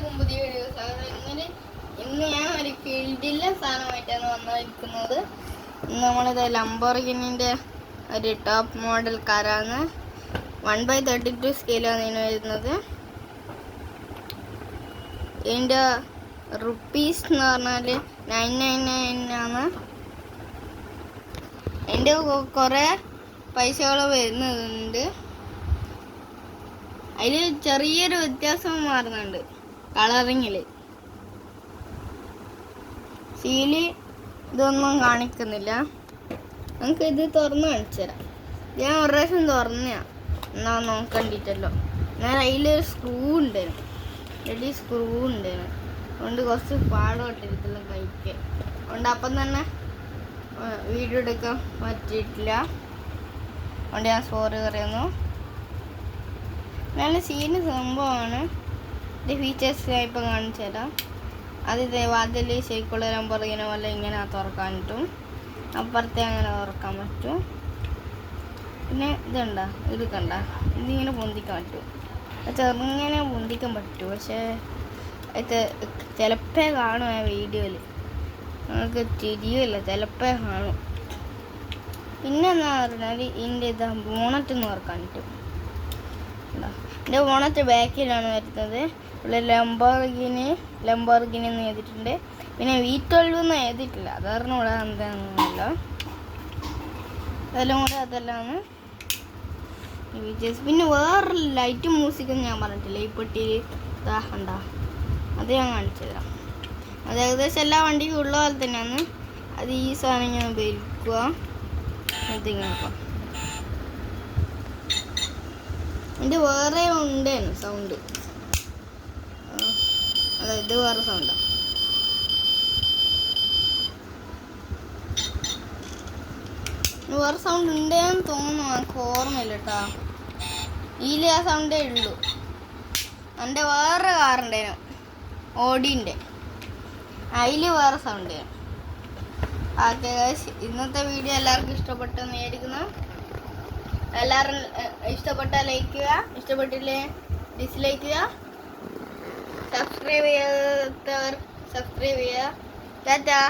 എല്ലാവർക്കും പുതിയ വീഡിയോ സ്വാഗതം. ഇന്ന് ഞാൻ ഒരു ഫീൽഡിലെ സാധനമായിട്ടാണ് വന്നിരിക്കുന്നത്. നമ്മളിത് ലംബോർഗിനിൻ്റെ ഒരു ടോപ്പ് മോഡൽ കാറാണ്. 1/32 സ്കെയിലാണ് ഇതിന് വരുന്നത്. ഇതിൻ്റെ റുപ്പീസ് എന്ന് പറഞ്ഞാൽ 999 ആണ്. അതിൻ്റെ കുറേ പൈസകൾ വരുന്നുണ്ട്. അതിൽ ചെറിയൊരു വ്യത്യാസം മാറുന്നുണ്ട് കളറിങ്ങിൽ. സീല് ഇതൊന്നും കാണിക്കുന്നില്ല. നമുക്ക് ഇത് തുറന്ന് കാണിച്ചു തരാം. ഞാൻ ഒരു പ്രാവശ്യം തുറന്നതാണ്, എന്നാ നോക്കണ്ടിട്ടല്ലോ. ഞാൻ അതിലൊരു സ്ക്രൂ ഉണ്ടായിരുന്നു, സ്ക്രൂ ഉണ്ടായിരുന്നു. അതുകൊണ്ട് കുറച്ച് പാടോട്ടിരിക്കില്ല കൈക്ക്. അതുകൊണ്ട് അപ്പം തന്നെ വീഡിയോ എടുക്കാൻ പറ്റിയിട്ടില്ല. അതുകൊണ്ട് ഞാൻ സോറി പറയുന്നു. നല്ല സീന് സംഭവമാണ്. ഇത് ഫീച്ചേഴ്സ് ഞാൻ ഇപ്പം കാണിച്ചു തരാം. അത് വാതിൽ ശരിക്കുള്ള ലംബോർഗിനി പോലെ ഇങ്ങനെ തുറക്കാൻ പറ്റും, അപ്പുറത്തെ അങ്ങനെ തുറക്കാൻ പറ്റും. പിന്നെ ഇതുണ്ട, ഇത് കണ്ട, ഇതിങ്ങനെ പൊന്തിക്കാൻ പറ്റും. ചെറുങ്ങനെ പൊന്തിക്കാൻ പറ്റും. പക്ഷേ ഇത് ചിലപ്പേ കാണും ആ വീഡിയോയിൽ, നമുക്ക് തിരിയില്ല, ചിലപ്പേ കാണും. പിന്നെ എന്താ പറഞ്ഞാൽ ഇതിൻ്റെ ഇതാ ബോണറ്റ് എന്ന് തുറക്കാൻ പറ്റും. എൻ്റെ ബോണറ്റ് ബാക്കിലാണ് വരുന്നത്. ഇവിടെ ലംബോർഗിനി എന്ന് എഴുതിയിട്ടുണ്ട്. പിന്നെ V12 എന്ന് എഴുതിയിട്ടില്ല, അതാരണം ഇവിടെ എന്താണെന്നല്ല. അതെല്ലാം കൂടെ അതെല്ലാമാണ് ഫീച്ചേഴ്സ്. പിന്നെ വേറെ ലൈറ്റ് മ്യൂസിക്കൊന്നും ഞാൻ പറഞ്ഞിട്ടില്ല. ഈ പെട്ടിയിൽ ഇതാ കണ്ട, അത് ഞാൻ കാണിച്ചു തരാം. അത് ഏകദേശം എല്ലാ വണ്ടിക്കും ഉള്ള പോലെ തന്നെയാണ്. അത് ഈ സാധനം ഞാൻ ഉപയോഗിക്കുക. എന്തെങ്കിലും ഇത് വേറെ ഉണ്ടായിരുന്നു സൗണ്ട്, ഇത് വേറെ സൗണ്ടാണ്. വേറെ സൗണ്ട് ഉണ്ടെന്ന് തോന്നുന്നു, എനിക്ക് ഓർമ്മയില്ല കേട്ടോ. ഇതിൽ ആ സൗണ്ടേ ഉള്ളൂ. എൻ്റെ വേറെ കാറുണ്ടായിരുന്നു, ഓടിൻ്റെ, അതിൽ വേറെ സൗണ്ട്. ഓക്കെ ഗൈസ്, ഇന്നത്തെ വീഡിയോ എല്ലാവർക്കും ഇഷ്ടപ്പെട്ടെന്ന് വിചാരിക്കുന്നു. എല്ലാവരും ഇഷ്ടപ്പെട്ടാൽ ലൈക്ക് ചെയ്യുക, ഇഷ്ടപ്പെട്ടില്ലേ ഡിസ്ലൈക്ക് ചെയ്യുക. സബ്സ്ക്രൈബ് ചെയ്യാത്തവർ സബ്സ്ക്രൈബ് ചെയ്യുക. ടാറ്റാ.